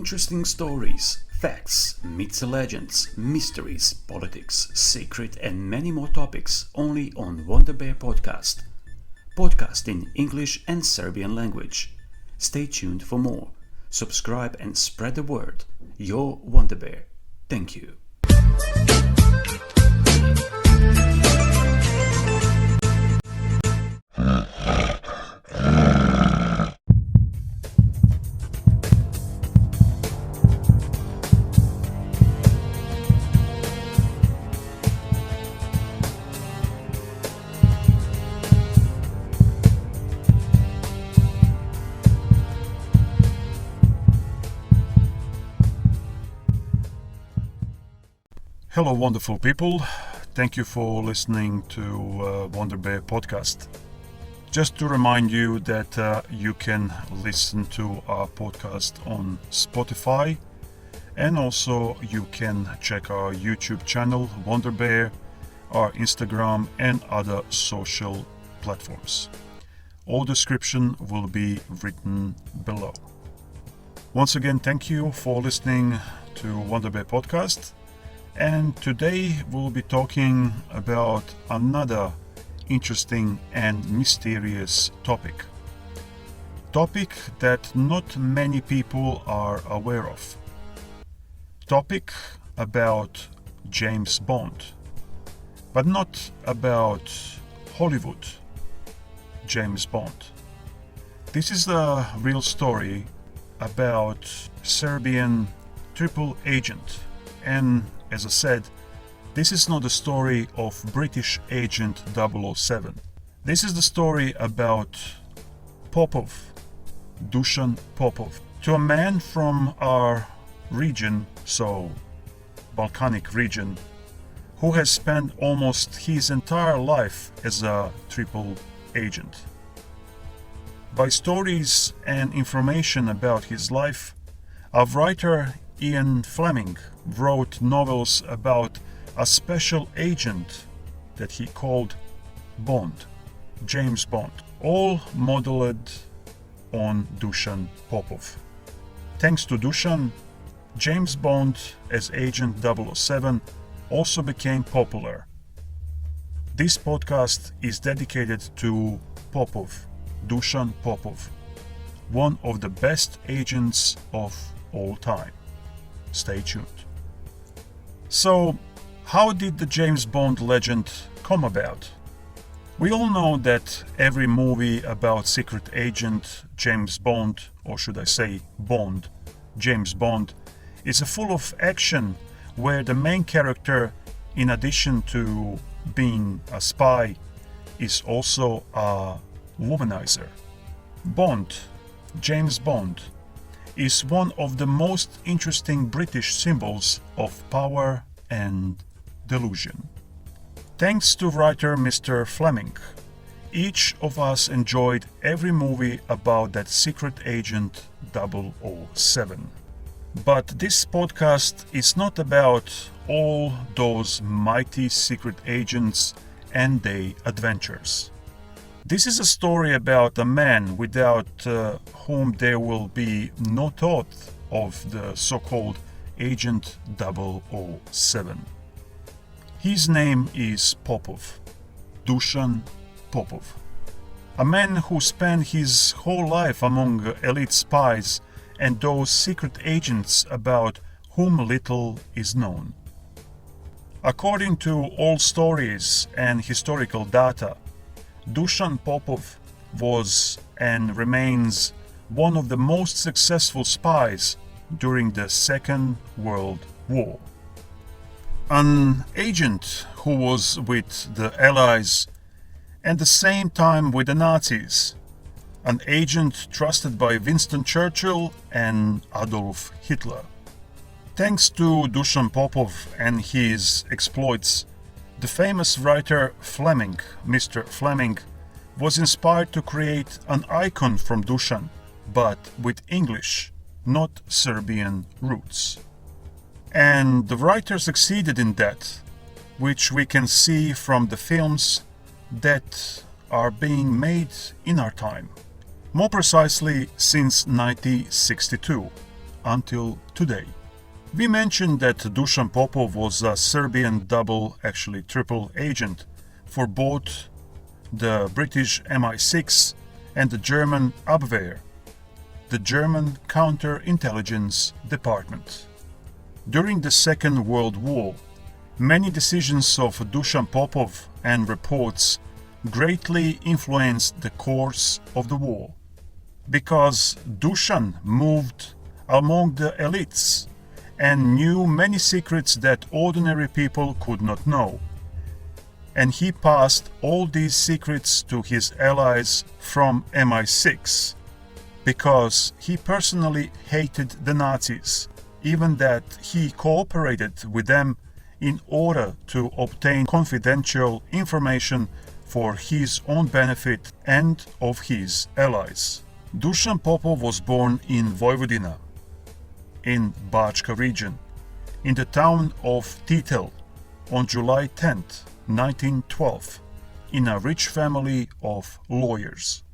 Interesting stories, facts, myths and legends, mysteries, politics, secret and many more topics only on Wonder Bear Podcast. Podcast in English and Serbian language. Stay tuned for more. Subscribe and spread the word. Your Wonder Bear. Thank you. Hello, wonderful people. Thank you for listening to Wonder Bear Podcast. Just to remind you that you can listen to our podcast on Spotify, and also you can check our YouTube channel, Wonder Bear, our Instagram and other social platforms. All description will be written below. Once again, thank you for listening to Wonder Bear Podcast. And today we'll be talking about another interesting and mysterious topic. Topic that not many people are aware of. Topic about James Bond. But not about Hollywood James Bond. This is a real story about Serbian triple agent. And as I said, this is not the story of British Agent 007. This is the story about Popov, Dusan Popov, to a man from our region, so Balkanic region, who has spent almost his entire life as a triple agent. By stories and information about his life, our writer Ian Fleming wrote novels about a special agent that he called Bond, James Bond, all modeled on Dusan Popov. Thanks to Dusan, James Bond as Agent 007 also became popular. This podcast is dedicated to Popov, Dusan Popov, one of the best agents of all time. Stay tuned. So, how did the James Bond legend come about? We all know that every movie about secret agent James Bond, or should I say Bond, James Bond, is full of action where the main character, in addition to being a spy, is also a womanizer. Bond, James Bond, is one of the most interesting British symbols of power and delusion. Thanks to writer Mr. Fleming, each of us enjoyed every movie about that secret agent 007. But this podcast is not about all those mighty secret agents and their adventures. This is a story about a man without whom there will be no thought of the so-called Agent 007. His name is Popov, Dusan Popov, a man who spent his whole life among elite spies and those secret agents about whom little is known. According to old stories and historical data, Dusan Popov was and remains one of the most successful spies during the Second World War. An agent who was with the Allies and at the same time with the Nazis. An agent trusted by Winston Churchill and Adolf Hitler. Thanks to Dusan Popov and his exploits, the famous writer Fleming, Mr. Fleming, was inspired to create an icon from Dusan, but with English, not Serbian roots. And the writer succeeded in that, which we can see from the films that are being made in our time. More precisely, since 1962, until today. We mentioned that Dusan Popov was a Serbian triple agent for both the British MI6 and the German Abwehr, the German Counterintelligence Department. During the Second World War, many decisions of Dusan Popov and reports greatly influenced the course of the war, because Dusan moved among the elites and knew many secrets that ordinary people could not know. And he passed all these secrets to his allies from MI6, because he personally hated the Nazis, even that he cooperated with them in order to obtain confidential information for his own benefit and of his allies. Dusan Popov was born in Vojvodina, in Bačka region, in the town of Titel on July 10, 1912, in a rich family of lawyers.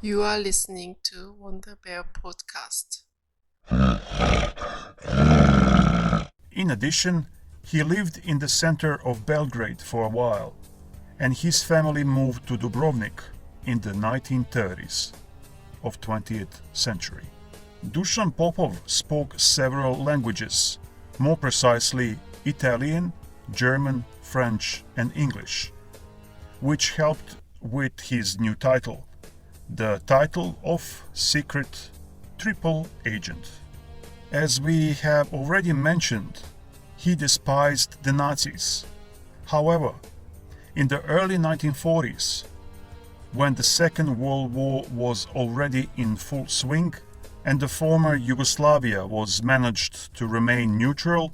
You are listening to Wonder Bear Podcast. In addition, he lived in the center of Belgrade for a while, and his family moved to Dubrovnik in the 1930s of 20th century. Dusan Popov spoke several languages, more precisely Italian, German, French, and English, which helped with his new title, the title of Secret Triple Agent. As we have already mentioned, he despised the Nazis. However, in the early 1940s, when the Second World War was already in full swing and the former Yugoslavia was managed to remain neutral,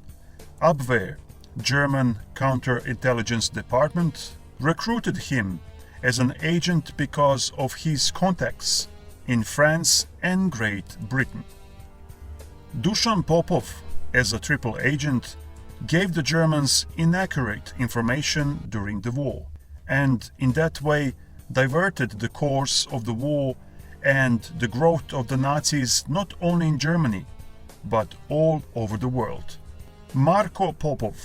Abwehr, German Counterintelligence Department, recruited him as an agent because of his contacts in France and Great Britain. Dusan Popov, as a triple agent, gave the Germans inaccurate information during the war, and in that way diverted the course of the war and the growth of the Nazis not only in Germany, but all over the world. Marko Popov,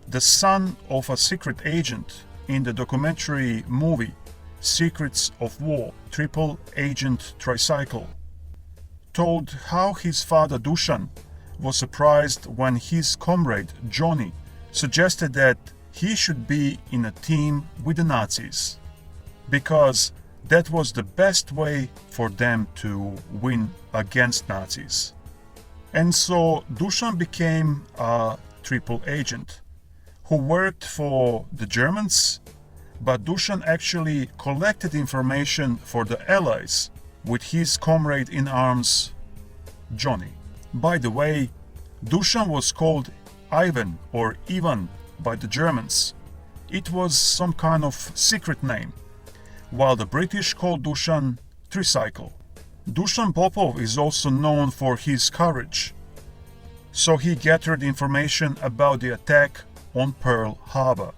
the son of a secret agent in the documentary movie Secrets of War, Triple Agent Tricycle, told how his father Dusan was surprised when his comrade Johnny suggested that he should be in a team with the Nazis, because that was the best way for them to win against Nazis. And so Dusan became a triple agent who worked for the Germans, but Dusan actually collected information for the Allies with his comrade in arms, Johnny. By the way, Dusan was called Ivan or Ivan by the Germans. It was some kind of secret name, while the British called Dusan Tricycle. Dusan Popov is also known for his courage, so he gathered information about the attack on Pearl Harbor.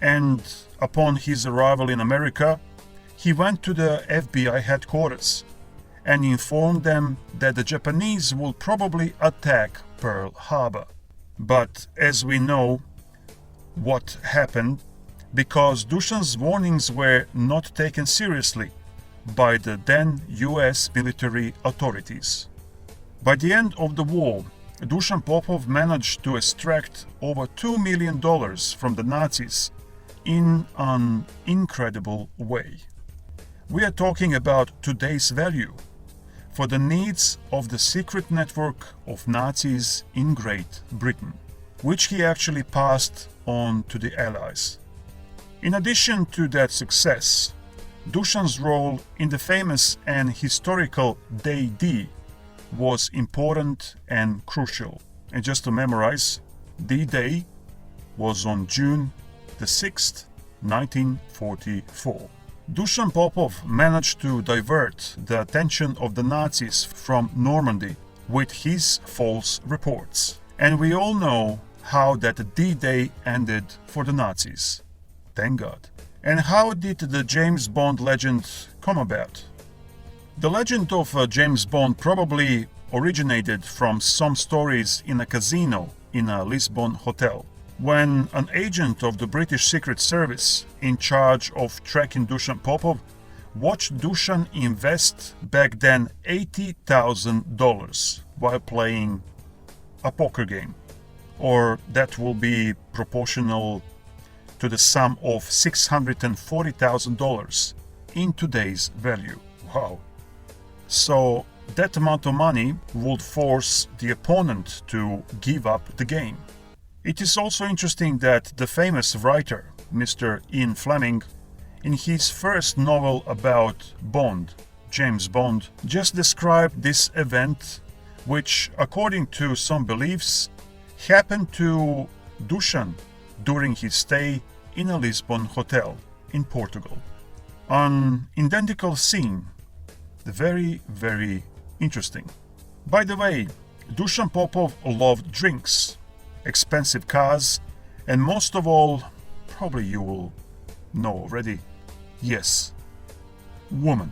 And upon his arrival in America, he went to the FBI headquarters and informed them that the Japanese will probably attack Pearl Harbor. But as we know what happened, because Dusan's warnings were not taken seriously by the then US military authorities. By the end of the war, Dusan Popov managed to extract over $2 million from the Nazis in an incredible way. We are talking about today's value for the needs of the secret network of Nazis in Great Britain, which he actually passed on to the Allies. In addition to that success, Dusan's role in the famous and historical Day D was important and crucial. And just to memorize, D-Day was on June the 6th, 1944. Dusan Popov managed to divert the attention of the Nazis from Normandy with his false reports. And we all know how that D-Day ended for the Nazis. Thank God. And how did the James Bond legend come about? The legend of James Bond probably originated from some stories in a casino in a Lisbon hotel, when an agent of the British Secret Service in charge of tracking Dusan Popov watched Dusan invest back then $80,000 while playing a poker game, or that will be proportional to the sum of $640,000 in today's value. Wow. So that amount of money would force the opponent to give up the game. It is also interesting that the famous writer, Mr. Ian Fleming, in his first novel about Bond, James Bond, just described this event, which, according to some beliefs, happened to Dusan during his stay in a Lisbon hotel in Portugal. An identical scene, very, very interesting. By the way, Dusan Popov loved drinks, expensive cars, and most of all, probably you will know already, yes, woman.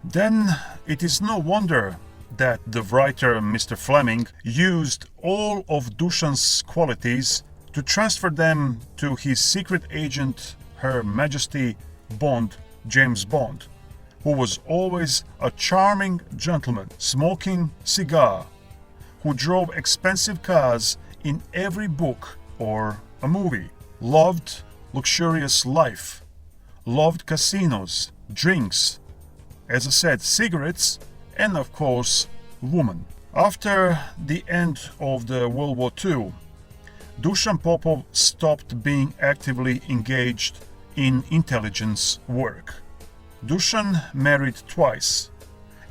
Then it is no wonder that the writer Mr. Fleming used all of Dusan's qualities to transfer them to his secret agent, Her Majesty Bond, James Bond, who was always a charming gentleman, smoking cigar, who drove expensive cars in every book or a movie, loved luxurious life, loved casinos, drinks, as I said, cigarettes, and of course, women. After the end of the World War II, Dusan Popov stopped being actively engaged in intelligence work. Dusan married twice,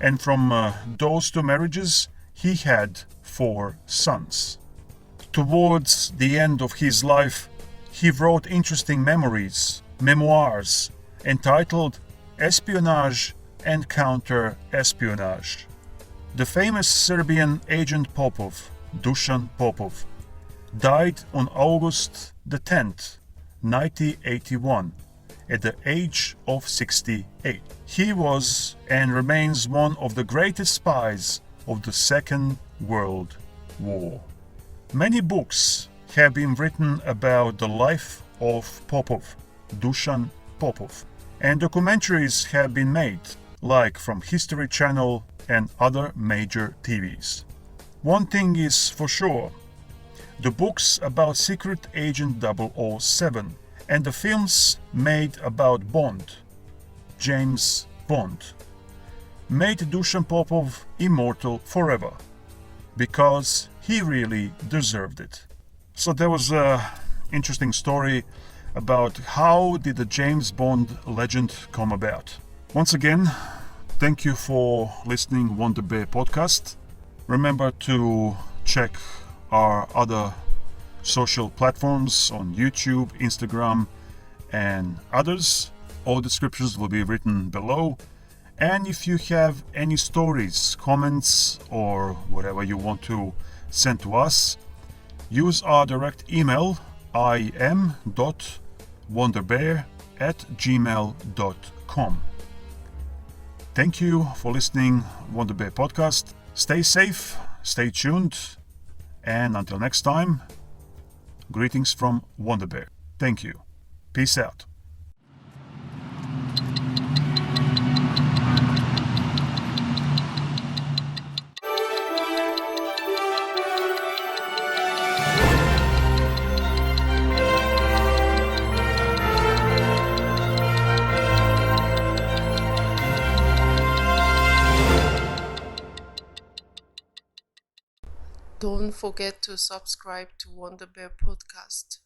and from those two marriages, he had 4 sons. Towards the end of his life, he wrote interesting memoirs, entitled Espionage and Counter-Espionage. The famous Serbian agent Popov, Dusan Popov, died on August the 10th, 1981, at the age of 68. He was and remains one of the greatest spies of the Second World War. Many books have been written about the life of Popov, Dusan Popov, and documentaries have been made, like from History Channel and other major TVs. One thing is for sure, the books about Secret Agent 007 and the films made about Bond, James Bond, made Dusan Popov immortal forever, because he really deserved it. So there was an interesting story about how did the James Bond legend come about. Once again, thank you for listening Wonder Bear podcast. Remember to check our other social platforms on YouTube, Instagram, and others. All descriptions will be written below. And if you have any stories, comments, or whatever you want to send to us, use our direct email im.wonderbear@gmail.com. Thank you for listening Wonder Bear podcast. Stay safe, stay tuned, and until next time, greetings from Wonder Bear. Thank you. Peace out. Don't forget to subscribe to Wonder Bear Podcast.